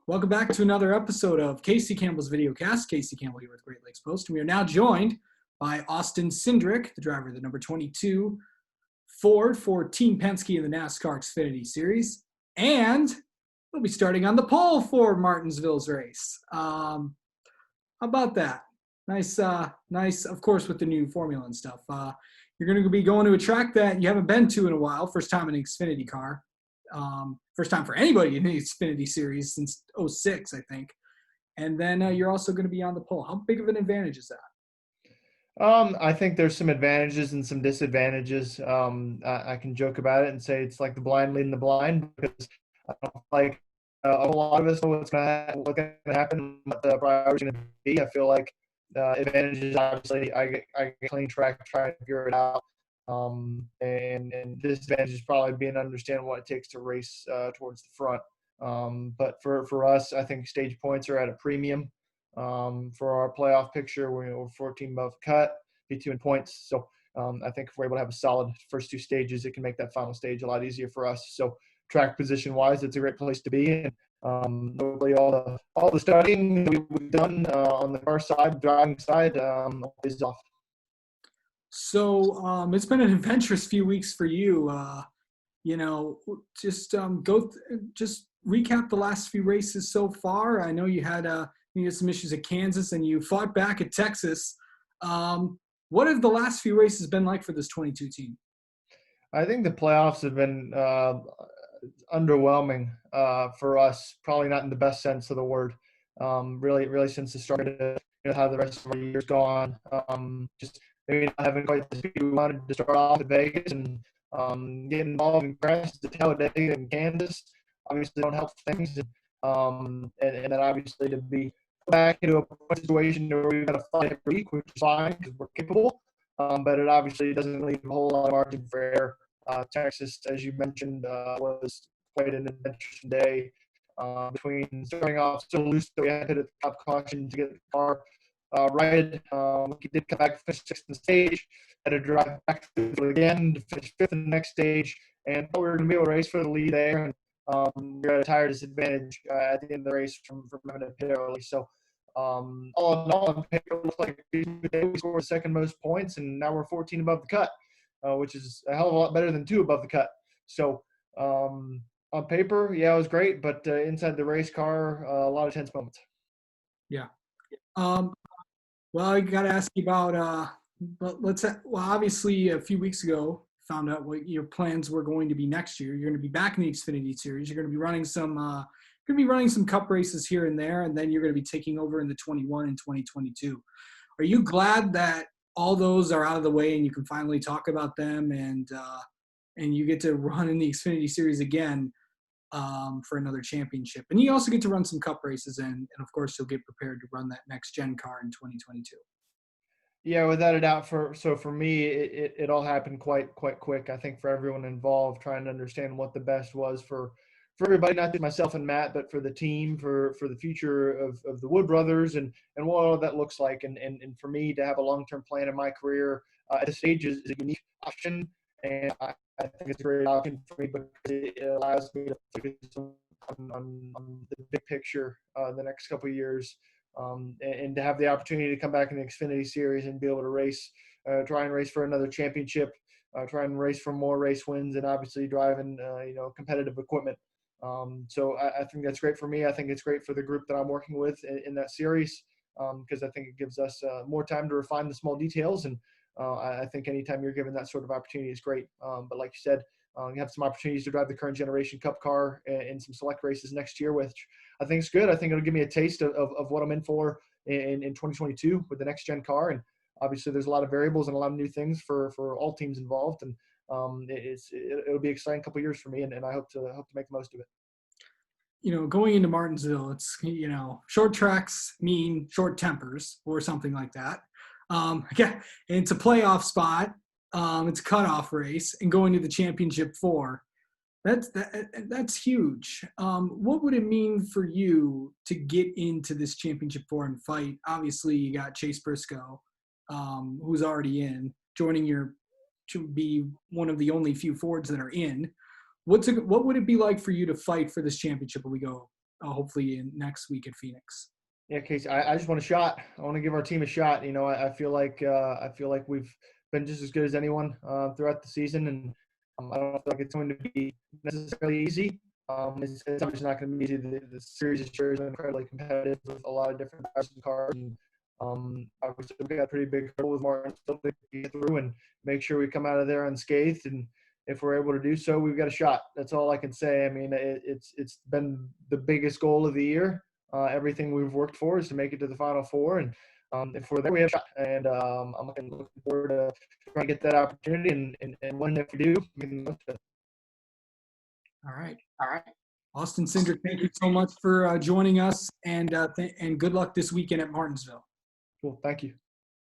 Welcome back to another episode of Casey Campbell's Videocast. Casey Campbell here with Great Lakes Post. And we are now joined by Austin Cindric, the driver of the number 22 Ford for Team Penske in the NASCAR Xfinity Series. And we'll be starting on the pole for Martinsville's race. How about that? Nice, of course, with the new formula and stuff. You're going to be going to a track that you haven't been to in a while, first time in an Xfinity car. First time for anybody in the Xfinity Series since '06, I think. And then you're also going to be on the pole. How big of an advantage is that? I think there's some advantages and some disadvantages. I can joke about it and say it's like the blind leading the blind, because I don't like a lot of us know what's going to happen, what the priorities are going to be. I feel like advantages, obviously, I get clean track, try to figure it out. And disadvantage is probably being to understand what it takes to race towards the front. But for us, I think stage points are at a premium. For our playoff picture, we're 14 above cut, be 2 in points. So I think if we're able to have a solid first two stages, it can make that final stage a lot easier for us. So track position wise, it's a great place to be. And hopefully all the studying we've done on the car side, driving side, is off. So it's been an adventurous few weeks for you. Just recap the last few races so far. I know you had some issues at Kansas and you fought back at Texas. What have the last few races been like for this 22 team? I think the playoffs have been underwhelming for us, probably not in the best sense of the word. Really since the start of how the rest of our year's gone. Just maybe not having quite the speed we wanted to start off at Vegas and getting involved in crashes at Talladega and Kansas obviously don't help things. And then obviously to be back into a situation where we've got to fight every week, which is fine because we're capable. But it obviously doesn't leave a whole lot of margin for error. Texas, as you mentioned, was quite an interesting day. Between starting off so loose that we had to hit a top caution to get the car righted. We did come back and finish sixth in the stage. Had to drive back again to finish fifth in the next stage. And thought we were going to be able to race for the lead there. And we were at a tire disadvantage at the end of the race from having to pit early. So all in all, on paper, it looks like we scored the second most points, and now we're 14 above the cut, which is a hell of a lot better than 2 above the cut. So on paper, yeah, it was great, but inside the race car, a lot of tense moments. Yeah. Well, I got to ask you about. Obviously, a few weeks ago, found out what your plans were going to be next year. You're going to be back in the Xfinity Series. You're going to be running some cup races here and there, and then you're going to be taking over in the 21 and 2022. Are you glad that all those are out of the way and you can finally talk about them and you get to run in the Xfinity Series again for another championship? And you also get to run some cup races, and of course you'll get prepared to run that next gen car in 2022. Yeah, without a doubt. For me, it all happened quite quick. I think for everyone involved, trying to understand what the best was for everybody, not just myself and Matt, but for the team, for the future of the Wood brothers and what all that looks like. And for me to have a long-term plan in my career at this stage is a unique option. And I think it's a great option for me because it allows me to focus on the big picture the next couple of years. And to have the opportunity to come back in the Xfinity Series and be able to race, try and race for another championship, try and race for more race wins, and obviously driving, competitive equipment. So I think that's great for me. I think it's great for the group that I'm working with in that series because I think it gives us more time to refine the small details. And I think anytime you're given that sort of opportunity is great. But like you said, you have some opportunities to drive the current generation cup car in some select races next year, which I think is good. I think it'll give me a taste of what I'm in for in 2022 with the next gen car. And obviously there's a lot of variables and a lot of new things for all teams involved. And it'll be an exciting couple of years for me. And I hope to make the most of it. Going into Martinsville, it's, short tracks mean short tempers or something like that. Yeah, it's a playoff spot. It's a cutoff race, and going to the championship 4. That's huge. What would it mean for you to get into this championship 4 and fight? Obviously, you got Chase Briscoe, who's already in, joining to be one of the only few Fords that are in. What would it be like for you to fight for this championship when we go hopefully next week at Phoenix. Yeah, Casey, I just want a shot. I want to give our team a shot. You know, I feel like we've been just as good as anyone throughout the season, and I don't feel like it's going to be necessarily easy. It's obviously not going to be easy. The series is sure is incredibly competitive with a lot of different drivers and cars. And, obviously, we've got a pretty big hurdle with Martin still to get through and make sure we come out of there unscathed. And if we're able to do so, we've got a shot. That's all I can say. I mean, it's been the biggest goal of the year. Everything we've worked for is to make it to the Final Four, and if we're there, we have a shot. And I'm looking forward to trying to get that opportunity, and when if we do, we can look to. All right. Austin Cindric, thank you so much for joining us, and good luck this weekend at Martinsville. Cool. Thank you.